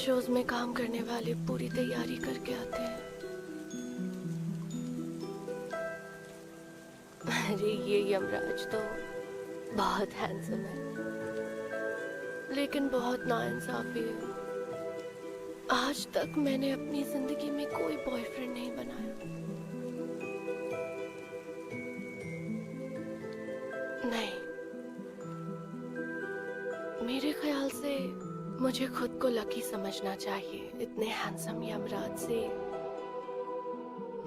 Shows में काम करने वाले पूरी तैयारी करके आते हैं। अरे ये यमराज तो बहुत हैंडसम है, लेकिन बहुत नाइंसाफी है। आज तक मैंने अपनी जिंदगी में कोई बॉयफ्रेंड नहीं बनाया। नहीं, मेरे ख्याल से मुझे खुद को लकी समझना चाहिए, इतने हैंडसम यमराज से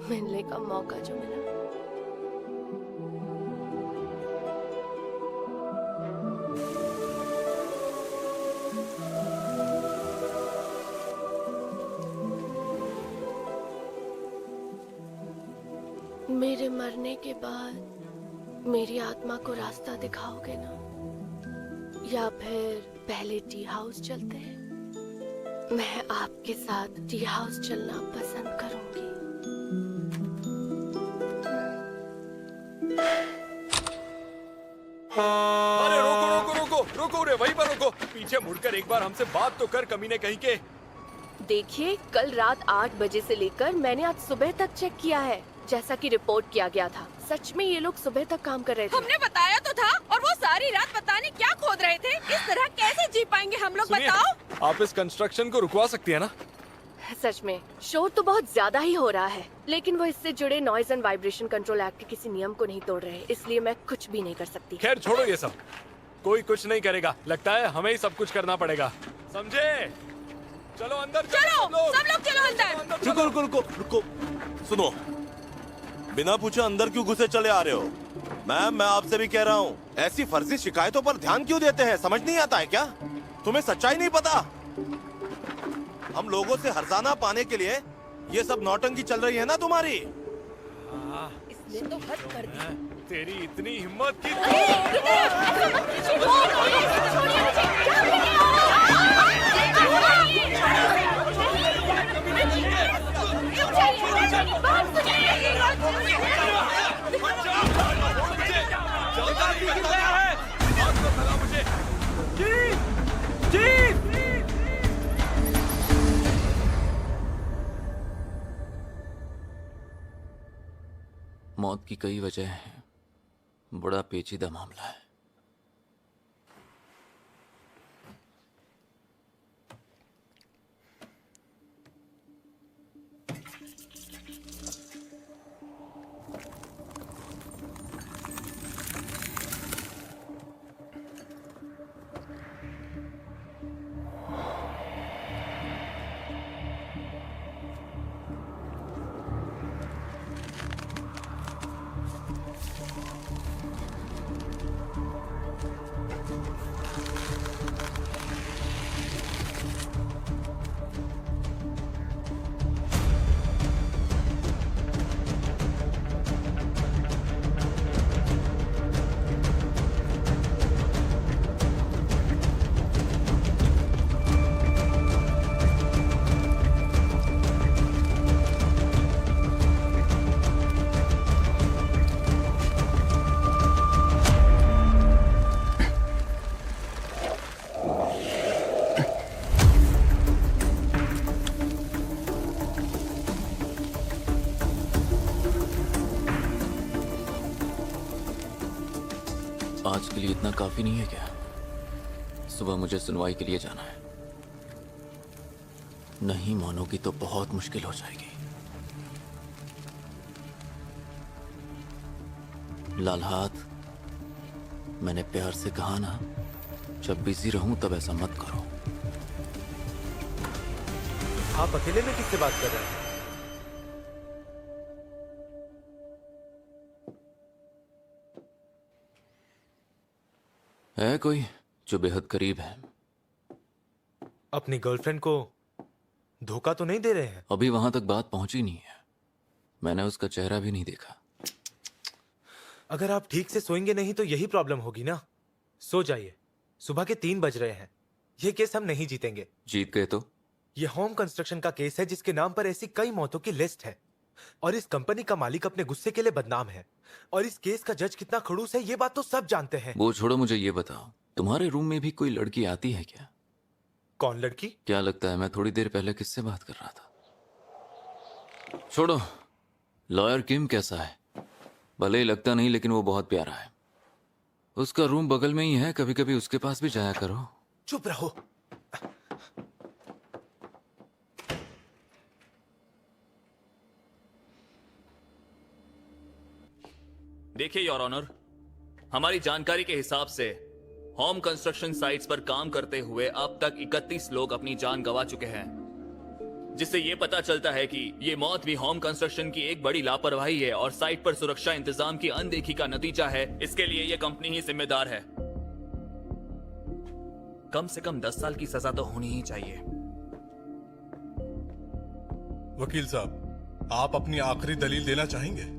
मिलने का मौका जो मिला। मेरे मरने के बाद मेरी आत्मा को रास्ता दिखाओगे ना, या फिर पहले टी हाउस चलते हैं? मैं आपके साथ टी हाउस चलना पसंद करूंगी। अरे रोको रोको रोको रोको रे, वहीं पर रोको। पीछे मुड़कर एक बार हमसे बात तो कर, कमीने कहीं के। देखिए, कल रात 8 बजे से लेकर मैंने आज सुबह तक चेक किया है, जैसा कि रिपोर्ट किया गया था। सच में ये लोग सुबह तक काम कर रहे थे। हमने बताया तो था, और वो सारी रात पता नहीं क्या खोद रहे थे। इस तरह कैसे जी पाएंगे हम लोग, सुनिए, बताओ। आप इस कंस्ट्रक्शन को रुकवा सकती है ना? सच में शोर तो बहुत ज्यादा ही हो रहा है, लेकिन वो इससे जुड़े noise and vibration control act के किसी नियम को नहीं तोड़ रहे, इसलिए मैं कुछ भी नहीं कर सकती। खैर छोड़ो ये सब, कोई कुछ नहीं करेगा। लगता है हमें ही सब कुछ करना पड़ेगा, समझे? चलो अंदर चलो, सब लोग चलो अंदर। चलो। रुको रुको रुको रुको, सुनो, बिना पूछे अंदर क्यों घुसे चले आ रहे हो? मैम, मैं आपसे भी कह रहा हूँ, ऐसी फर्जी शिकायतों पर ध्यान क्यों देते हैं? समझ नहीं आता है क्या? तुम्हें सच्चाई नहीं पता? हम लोगों से हर्जाना पाने के लिए ये सब नौटंकी चल रही है ना तुम्हारी? इसने तो हद कर दी। तेरी इतनी हिम्मत की मौत की कई वजह हैं, बड़ा पेचीदा मामला है। आज के लिए इतना काफी नहीं है क्या? सुबह मुझे सुनवाई के लिए जाना है। नहीं मानोगी तो बहुत मुश्किल हो जाएगी। लाल हाथ, मैंने प्यार से कहा ना, जब बिजी रहूं तब ऐसा मत करो। आप अकेले में किससे बात कर रहे हैं? है कोई जो बेहद करीब है? अपनी गर्लफ्रेंड को धोखा तो नहीं दे रहे हैं? अभी वहां तक बात पहुंची नहीं है। मैंने उसका चेहरा भी नहीं देखा। अगर आप ठीक से सोएंगे नहीं तो यही प्रॉब्लम होगी ना। सो जाइए, सुबह के 3 बज रहे हैं। ये केस हम नहीं जीतेंगे। जीत गए तो? ये होम कंस्ट्रक्शन का केस है जिसके नाम पर ऐसी कई मौतों की लिस्ट है, और इस कंपनी का मालिक अपने गुस्से के लिए बदनाम है, और इस केस का जज कितना खड़ूस है ये बात तो सब जानते हैं। वो छोड़ो, मुझे ये बताओ, तुम्हारे रूम में भी कोई लड़की आती है क्या? कौन लड़की? क्या लगता है मैं थोड़ी देर पहले किससे बात कर रहा था? छोड़ो, लॉयर किम कैसा है? भले ही लगता नहीं, लेकिन वो बहुत प्यारा है। उसका रूम बगल में ही है, कभी कभी उसके पास भी जाया करो। चुप रहो। देखिए योर ऑनर, हमारी जानकारी के हिसाब से होम कंस्ट्रक्शन साइट्स पर काम करते हुए अब तक 31 लोग अपनी जान गंवा चुके हैं, जिससे ये पता चलता है कि ये मौत भी होम कंस्ट्रक्शन की एक बड़ी लापरवाही है और साइट पर सुरक्षा इंतजाम की अनदेखी का नतीजा है। इसके लिए ये कंपनी ही जिम्मेदार है। कम से कम 10 साल की सजा तो होनी ही चाहिए। वकील साहब, आप अपनी आखिरी दलील देना चाहेंगे?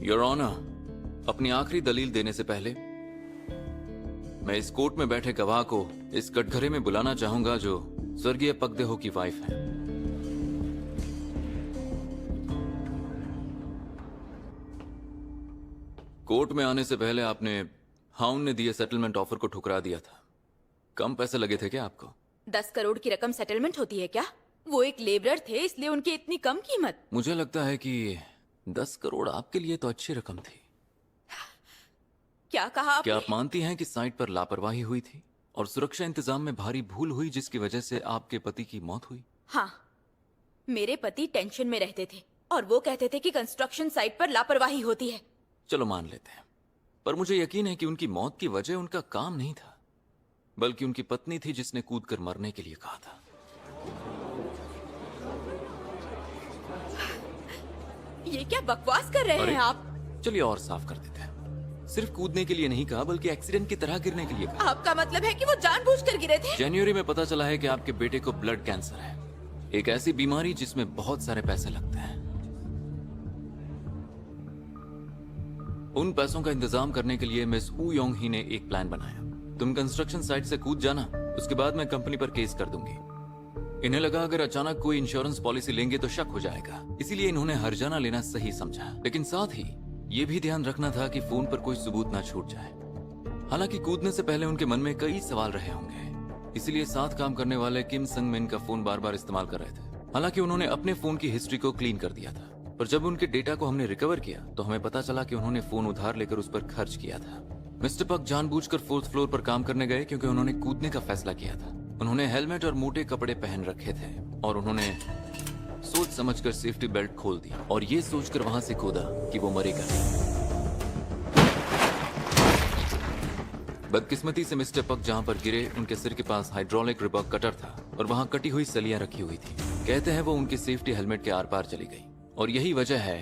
योर ऑनर, अपनी आखिरी दलील देने से पहले मैं इस कोर्ट में बैठे गवाह को इस कटघरे में बुलाना चाहूंगा जो स्वर्गीय पगदेहो की वाइफ है। कोर्ट में आने से पहले आपने हाउन ने दिए सेटलमेंट ऑफर को ठुकरा दिया था। कम पैसे लगे थे क्या आपको? 10 करोड़ की रकम सेटलमेंट होती है क्या? वो एक लेबरर थे, इसलिए उनकी इतनी कम कीमत। मुझे लगता है कि 10 करोड़ आपके लिए तो अच्छी रकम थी। क्या कहा आपने? क्या आप मानती हैं कि साइट पर लापरवाही हुई थी और सुरक्षा इंतजाम में भारी भूल हुई जिसकी वजह से आपके पति की मौत हुई? हाँ, मेरे पति टेंशन में रहते थे और वो कहते थे कि कंस्ट्रक्शन साइट पर लापरवाही होती है। चलो मान लेते हैं, पर मुझे यकीन है कि उनकी मौत की वजह उनका काम नहीं था, बल्कि उनकी पत्नी थी जिसने कूदकर मरने के लिए कहा था। ये क्या बकवास कर रहे हैं आप? चलिए और साफ कर देते हैं। सिर्फ कूदने के लिए नहीं कहा, बल्कि एक्सीडेंट की तरह गिरने के लिए कहा। आपका मतलब है कि वो जानबूझकर गिरे थे? जनवरी में पता चला है कि आपके बेटे को ब्लड कैंसर है, एक ऐसी बीमारी जिसमें बहुत सारे पैसे लगते हैं। उन पैसों का इंतजाम करने के लिए मिस ऊ योंग ही ने एक प्लान बनाया। तुम कंस्ट्रक्शन साइट से कूद जाना, उसके बाद मैं कंपनी पर केस कर दूंगी। इन्हें लगा अगर अचानक कोई इंश्योरेंस पॉलिसी लेंगे तो शक हो जाएगा, इसीलिए इन्होंने हर्जाना लेना सही समझा। लेकिन साथ ही ये भी ध्यान रखना था कि फोन पर कोई सबूत ना छूट जाए। हालांकि कूदने से पहले उनके मन में कई सवाल रहे होंगे, इसीलिए साथ काम करने वाले किम संग मिन का फोन बार बार इस्तेमाल कर रहे थे। हालांकि उन्होंने अपने फोन की हिस्ट्री को क्लीन कर दिया था, पर जब उनके डेटा को हमने रिकवर किया तो हमें पता चला कि उन्होंने फोन उधार लेकर उस पर खर्च किया था। मिस्टर पक जानबूझकर 4th फ्लोर पर काम करने गए क्योंकि उन्होंने कूदने का फैसला किया था। उन्होंने हेलमेट और मोटे कपड़े पहन रखे थे और उन्होंने सोच समझकर सेफ्टी बेल्ट खोल दी और ये सोचकर वहां से कूदा कि वो मरेगा। बदकिस्मती से मिस्टर पक जहां पर गिरे उनके सिर के पास हाइड्रोलिक रिबॉक कटर था और वहां कटी हुई सलियां रखी हुई थी। कहते हैं वो उनकी सेफ्टी हेलमेट के आर पार चली गई और यही वजह है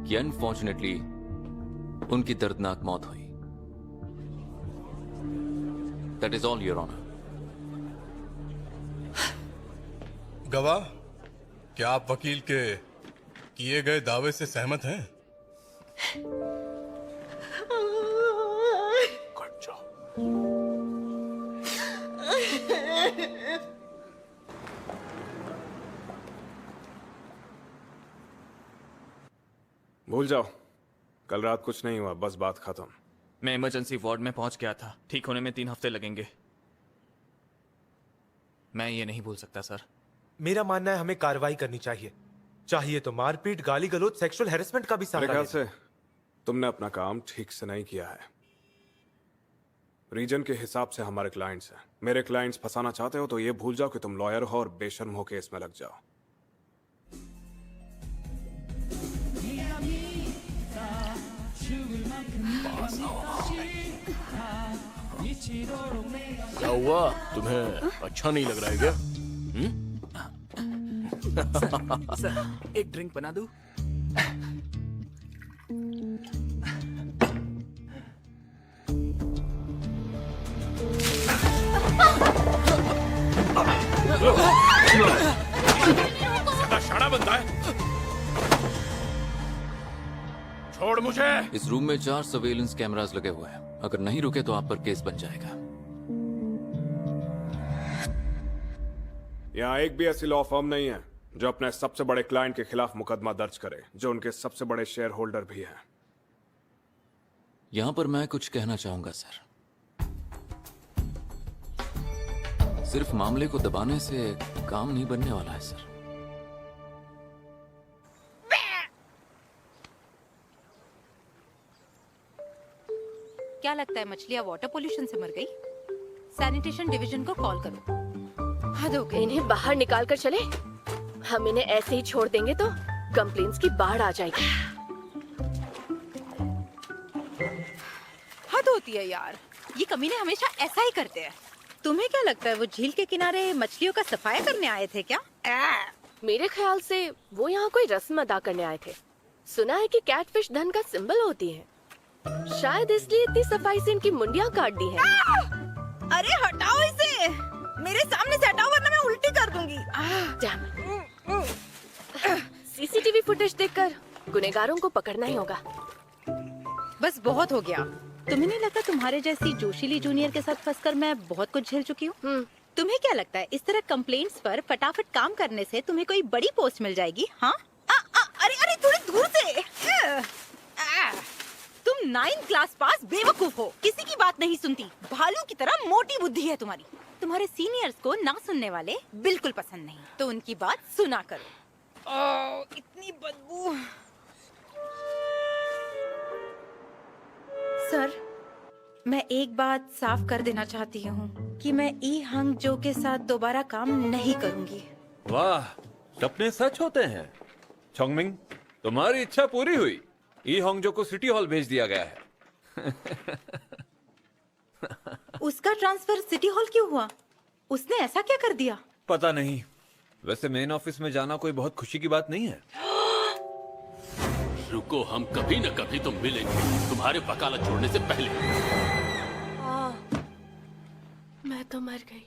कि अनफॉर्चुनेटली उनकी दर्दनाक मौत हुई। That is all your honour. गवाह, क्या आप वकील के किए गए दावे से सहमत हैं? भूल जाओ, कल रात कुछ नहीं हुआ, बस बात खत्म। मैं इमरजेंसी वार्ड में पहुंच गया था, ठीक होने में 3 हफ्ते लगेंगे। मैं ये नहीं भूल सकता सर। मेरा मानना है हमें कार्रवाई करनी चाहिए तो मारपीट, गाली गलौज, सेक्सुअल हैरेसमेंट का भी मेरे सहारा ख्याल लें। से तुमने अपना काम ठीक से नहीं किया है। रीजन के हिसाब से हमारे क्लाइंट्स हैं। मेरे क्लाइंट्स फंसाना चाहते हो तो ये भूल जाओ कि तुम लॉयर हो और बेशर्म हो केस में लग जाओ। क्या हुआ, तुम्हें अच्छा नहीं लग रहा है क्या? सर, एक ड्रिंक बना दूं? शाड़ा बनता है। छोड़ मुझे। इस रूम में 4 सर्वेलेंस कैमरास लगे हुए हैं। अगर नहीं रुके तो आप पर केस बन जाएगा। यहाँ एक भी ऐसी लॉ फर्म नहीं है जो अपने सबसे बड़े क्लाइंट के खिलाफ मुकदमा दर्ज करे, जो उनके सबसे बड़े शेयर होल्डर भी हैं। यहां पर मैं कुछ कहना चाहूंगा सर। सिर्फ मामले को दबाने से काम नहीं बनने वाला है सर। क्या लगता है मछलियाँ वाटर पोल्यूशन से मर गई? सैनिटेशन डिवीजन को कॉल करो। हद हो गई। इन्हें बाहर निकाल कर चले। हम इन्हें ऐसे ही छोड़ देंगे तो कंप्लेंट्स की बाढ़ आ जाएगी। हद होती है यार, ये कमीने हमेशा ऐसा ही करते हैं। तुम्हें क्या लगता है वो झील के किनारे मछलियों का सफाया करने आए थे क्या? मेरे ख्याल से वो यहाँ कोई रस्म अदा करने आए थे। सुना है कि कैटफिश धन का सिंबल होती है, शायद इसलिए इतनी सफाई से इनकी मुंडियाँ काट दी हैं। अरे हटाओ इसे, मेरे सामने से हटाओ वरना मैं उल्टी कर दूंगी। सीसीटीवी फुटेज देखकर गुनहगारों को पकड़ना ही होगा। बस बहुत हो गया। तुम्हें नहीं लगता तुम्हारे जैसी जोशीली जूनियर के साथ फंसकर मैं बहुत कुछ झेल चुकी हूँ? तुम्हें क्या लगता है इस तरह कंप्लेंट्स पर फटाफट काम करने से तुम्हें कोई बड़ी पोस्ट मिल जाएगी? हाँ? अरे अरे थोड़ी दूर से। तुम 9th क्लास पास बेवकूफ हो, किसी की बात नहीं सुनती, भालू की तरह मोटी बुद्धि है तुम्हारी। तुम्हारे सीनियर्स को ना सुनने वाले बिल्कुल पसंद नहीं, तो उनकी बात सुना करो। इतनी बदबू। सर, मैं एक बात साफ कर देना चाहती हूँ कि मैं ई हंग जो के साथ दोबारा काम नहीं करूँगी। वाह, सपने सच होते हैं। चोंगमिंग, तुम्हारी इच्छा पूरी हुई। ई होंगजो को सिटी हॉल भेज दिया गया है। उसका ट्रांसफर सिटी हॉल क्यों हुआ? उसने ऐसा क्या कर दिया? पता नहीं। वैसे मेन ऑफिस में जाना कोई बहुत खुशी की बात नहीं है। रुको, हम कभी न कभी तो मिलेंगे, तुम्हारे वकालत छोड़ने से पहले। मैं तो मर गई।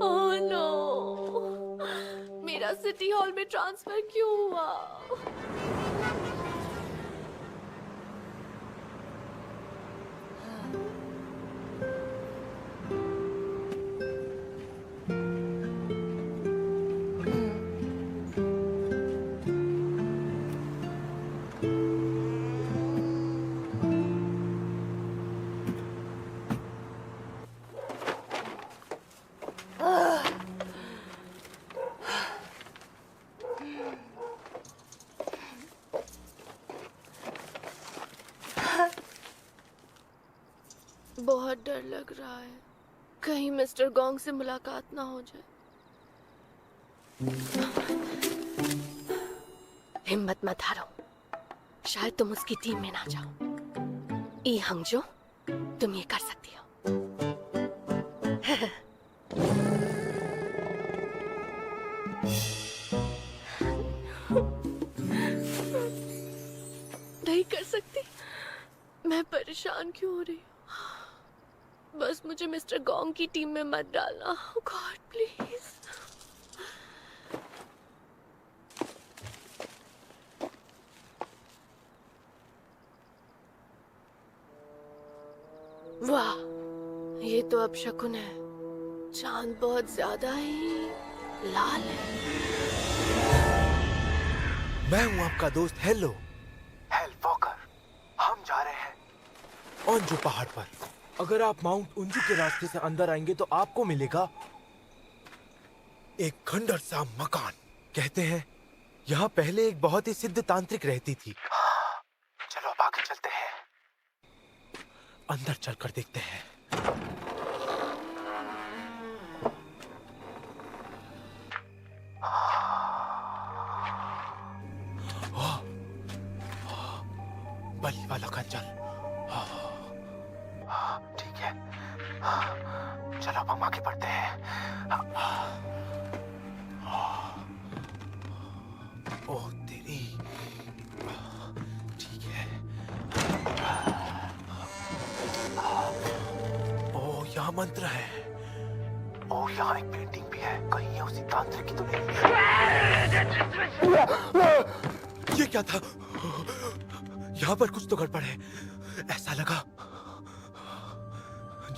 ओह नो, मेरा सिटी हॉल में ट्रांसफर क्यों हुआ? बहुत डर लग रहा है, कहीं मिस्टर गोंग से मुलाकात ना हो जाए। हिम्मत मत हारो, शायद तुम उसकी टीम में ना जाओ। ई हंगजो, तुम ये कर सकती हो। नहीं कर सकती। मैं परेशान क्यों हो रही हूँ? बस मुझे मिस्टर गोंग की टीम में मत डालना। God please. वाह, ये तो अब शकुन है। चांद बहुत ज्यादा ही लाल है। मैं हूं आपका दोस्त हेलो हेल वॉकर। हम जा रहे हैं ओंजो पहाड़ पर। अगर आप माउंट उंजू के रास्ते से अंदर आएंगे तो आपको मिलेगा एक खंडर सा मकान। कहते हैं यहाँ पहले एक बहुत ही सिद्ध तांत्रिक रहती थी। चलो अब आगे चलते हैं, अंदर चलकर देखते हैं। बलि वाला खंजर। ठीक है, चलो अब हम आगे बढ़ते हैं। ओह तेरी, ठीक है। ओह यहाँ मंत्र है। ओह यहाँ एक पेंटिंग भी है, कहीं ये उसी तांत्रिक की तो नहीं? ये क्या था? यहाँ पर कुछ तो गड़बड़ है, ऐसा लगा।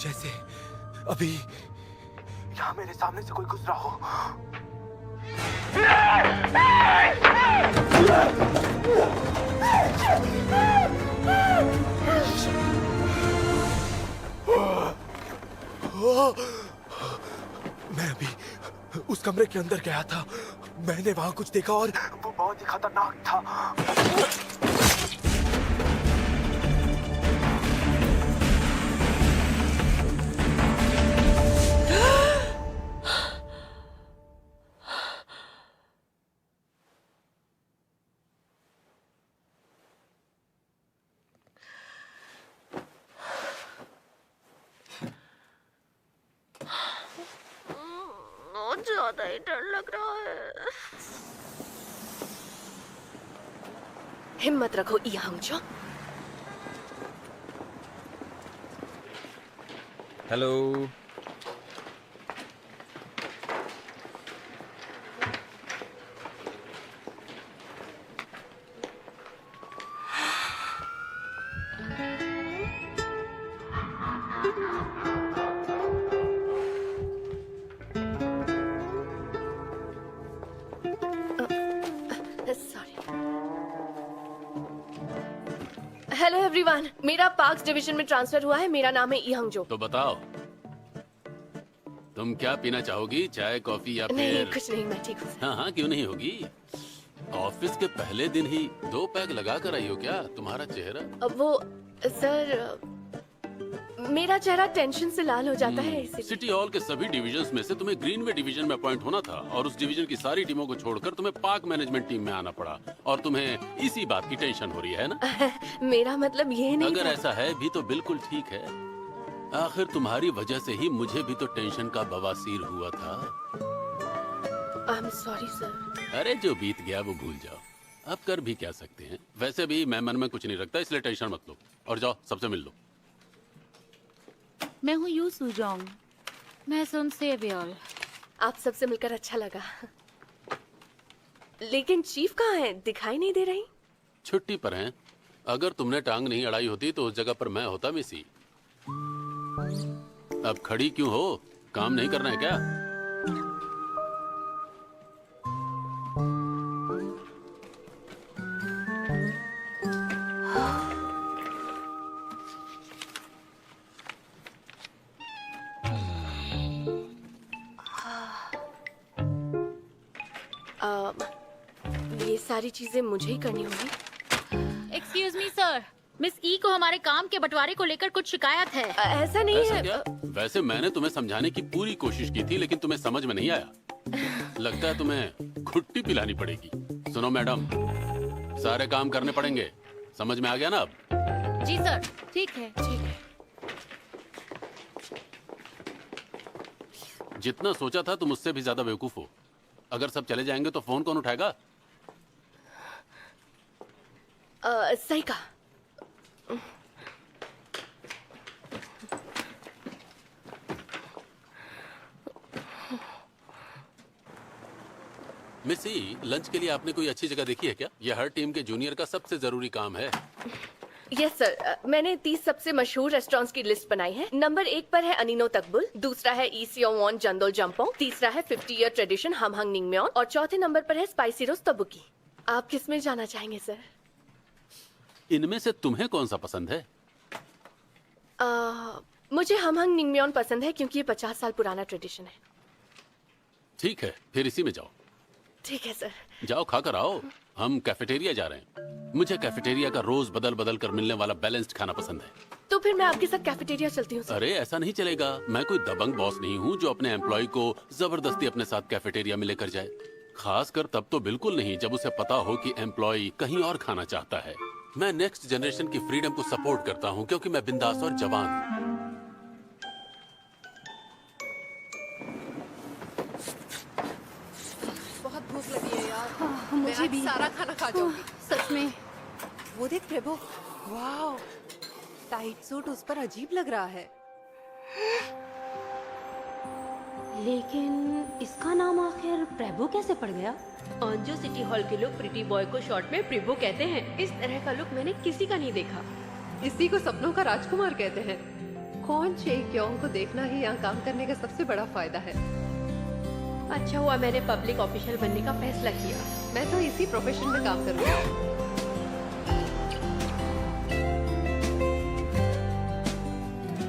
जैसे अभी यहाँ मेरे सामने से कोई गुजरा हो। मैं अभी उस कमरे के अंदर गया था, मैंने वहां कुछ देखा और वो बहुत ही खतरनाक था। बहुत ज्यादा ही डर लग रहा है। हिम्मत रखो ई हंगचो। हेलो। हेलो एवरीवन, मेरा पार्क्स डिवीजन में ट्रांसफर हुआ है। मेरा नाम है ई हंगजो। तो बताओ, तुम क्या पीना चाहोगी? चाय, कॉफी या नहीं फिर? कुछ नहीं, मैं ठीक हूँ। हाँ हाँ, क्यों नहीं होगी। ऑफिस के पहले दिन ही 2 पैक लगा कर आई हो क्या? तुम्हारा चेहरा। अब वो सर, मेरा चेहरा टेंशन से लाल हो जाता है इसलिए। सिटी हॉल के सभी डिविजन्स में से तुम्हें ग्रीनवे डिवीजन में अपॉइंट होना था और उस डिवीजन की सारी टीमों को छोड़कर तुम्हें पार्क मैनेजमेंट टीम में आना पड़ा और तुम्हें इसी बात की टेंशन हो रही है ना? मेरा मतलब ये नहीं अगर था। ऐसा है भी तो बिल्कुल ठीक है। आखिर तुम्हारी वजह से ही मुझे भी तो टेंशन का बवासीर हुआ था। I am sorry sir. अरे जो बीत गया वो भूल जाओ, अब कर भी क्या सकते हैं। वैसे भी मैं मन में कुछ नहीं रखता, इसलिए टेंशन मत लो और जाओ सबसे मिल लो। मैं हूँ यू सुजोंग। मैं सुन से व्योल। आप सबसे मिलकर अच्छा लगा। लेकिन चीफ कहाँ है? दिखाई नहीं दे रही। छुट्टी पर हैं। अगर तुमने टांग नहीं अड़ाई होती तो उस जगह पर मैं होता मिसी। अब खड़ी क्यों हो? काम नहीं करना है क्या? ये सारी चीजें मुझे ही करनी होगी। एक्सक्यूज मी सर, मिस ई को हमारे काम के बंटवारे को लेकर कुछ शिकायत है। ऐसा नहीं ऐसा है। क्या? वैसे मैंने तुम्हें समझाने की पूरी कोशिश की थी लेकिन तुम्हें समझ में नहीं आया। लगता है तुम्हें घुट्टी पिलानी पड़ेगी। सुनो मैडम, सारे काम करने पड़ेंगे, समझ में आ गया ना अब? जी सर, ठीक है। ठीक है। जितना सोचा था तुम उससे भी ज्यादा बेवकूफ हो। अगर सब चले जाएंगे तो फोन कौन उठाएगा? सही कहा। मिसी, लंच के लिए आपने कोई अच्छी जगह देखी है क्या? यह हर टीम के जूनियर का सबसे जरूरी काम है। यस सर, मैंने 30 सबसे मशहूर रेस्टोरेंट्स की लिस्ट बनाई है। नंबर 1 पर है अनिनो तकबुल, दूसरा है ईसियोन जंदोल जंपोंग, तीसरा है 50 ईयर ट्रेडिशन हमहंग निंगम्योन और चौथे नंबर पर है स्पाइसी रोज तबुकी। आप किस में जाना चाहेंगे सर? इनमें से तुम्हें कौन सा पसंद है? मुझे हमहंग निंगम्योन पसंद है क्योंकि ये 50 साल पुराना ट्रेडिशन है। ठीक है, फिर इसी में जाओ। ठीक है सर। जाओ खाकर आओ। हम कैफेटेरिया जा रहे हैं। मुझे कैफेटेरिया का रोज बदल बदल कर मिलने वाला बैलेंस्ड खाना पसंद है। तो फिर मैं आपके साथ कैफेटेरिया चलती हूँ सर। अरे ऐसा नहीं चलेगा। मैं कोई दबंग बॉस नहीं हूँ जो अपने एम्प्लॉय को जबरदस्ती अपने साथ कैफेटेरिया में लेकर जाए। खासकर तब तो बिल्कुल नहीं जब उसे पता हो कि एम्प्लॉय कहीं और खाना चाहता है। मैं नेक्स्ट जनरेशन की फ्रीडम को सपोर्ट करता हूँ क्योंकि मैं बिंदास और जवान हूँ। बहुत भूख लगी है यार। मुझे मैं भी। आज सारा खाना खा जाऊंगी। सच में। वो देख प्रभु, वाह, टाइट सूट उस पर अजीब लग रहा है। लेकिन इसका नाम आखिर प्रभु कैसे पड़ गया? ऑन्जो सिटी हॉल के लोग प्रिटी बॉय को शॉर्ट में प्रिभो कहते हैं। इस तरह का लुक मैंने किसी का नहीं देखा। इसी को सपनों का राजकुमार कहते हैं। कौन चेक्योंग को देखना ही यहाँ काम करने का सबसे बड़ा फायदा है। अच्छा हुआ मैंने पब्लिक ऑफिशियल बनने का फैसला किया। मैं तो इसी प्रोफेशन में काम करूँगी।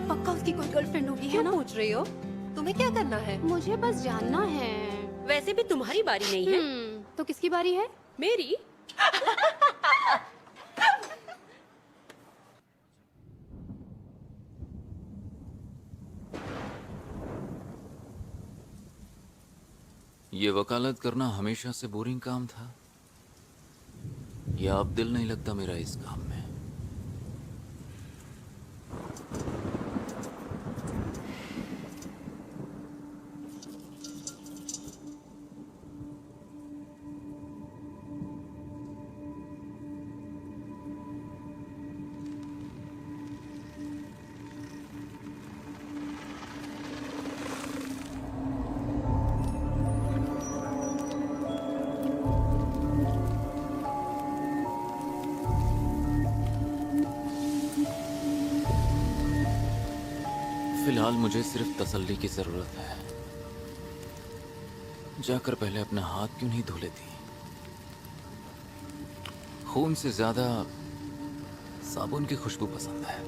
पक्का उसकी कोई गर्लफ्रेंड होगी, है क्यों ना? पूछ रही हो? तुम्हें क्या करना है? मुझे बस जानना है। वैसे भी तुम्हारी बारी नहीं है। तो किसकी बारी है? मेरी। ये वकालत करना हमेशा से बोरिंग काम था या अब दिल नहीं लगता मेरा इस काम में? फिलहाल मुझे सिर्फ तसल्ली की जरूरत है। जाकर पहले अपना हाथ क्यों नहीं धो लेती? खून से ज्यादा साबुन की खुशबू पसंद है।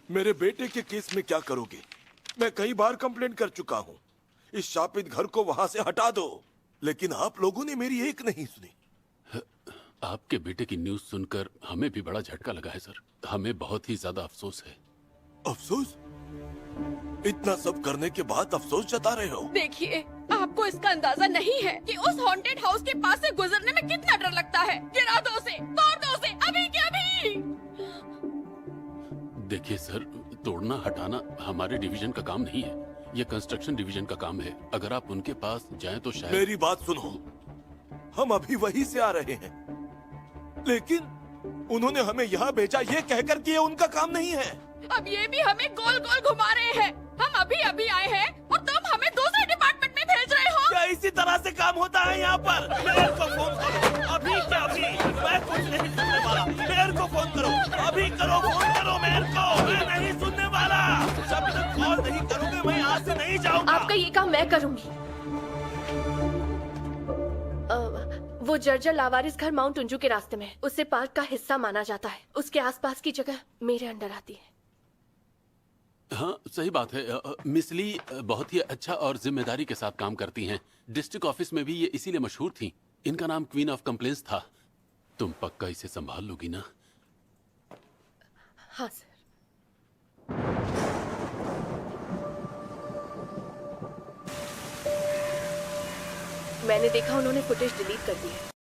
मेरे बेटे के केस में क्या करोगे? मैं कई बार कंप्लेंट कर चुका हूँ। इस शापित घर को वहां से हटा दो, लेकिन आप लोगों ने मेरी एक नहीं सुनी। आपके बेटे की न्यूज़ सुनकर हमें भी बड़ा झटका लगा है सर। हमें बहुत ही ज्यादा अफसोस है। अफसोस? इतना सब करने के बाद अफसोस जता रहे हो? देखिए, आपको इसका अंदाजा नहीं है कि उस हॉन्टेड हाउस के पास से गुजरने में कितना डर लगता है। गिरा दो उसे, तोड़ दो उसे, अभी के अभी। देखिए सर, तोड़ना हटाना हमारे डिवीजन का काम नहीं है। ये कंस्ट्रक्शन डिवीजन का काम है। अगर आप उनके पास जाएं तो शायद। मेरी बात सुनो, हम अभी वहीं से आ रहे हैं, लेकिन उन्होंने हमें यहाँ भेजा ये कहकर कि ये उनका काम नहीं है। अब ये भी हमें गोल गोल घुमा रहे हैं। हम अभी अभी आए हैं और तुम हमें दूसरे डिपार्टमेंट में भेज रहे हो। क्या इसी तरह से काम होता है यहाँ पर? मेयर को फोन करो अभी के अभी। मैं कुछ नहीं सुनने वाला। मेयर को फोन करो, अभी करो, फोन करो मेयर को। मैं नहीं सुनने वाला। जब तक कॉल नहीं करोगे मैं यहाँ से नहीं जाऊंगा। आपका ये काम मैं करूंगी। वो जर्जर लावारिस घर माउंट उंजू के रास्ते में है। उसे पार्क का हिस्सा माना जाता है। उसके आसपास की जगह मेरे अंडर आती है। हाँ सही बात है। मिस ली बहुत ही अच्छा और जिम्मेदारी के साथ काम करती हैं। डिस्ट्रिक्ट ऑफिस में भी ये इसीलिए मशहूर थी। इनका नाम क्वीन ऑफ कंप्लेंट्स था। तुम पक्का इसे संभाल लोगी ना? हाँ सर। मैंने देखा उन्होंने फुटेज डिलीट कर दी है।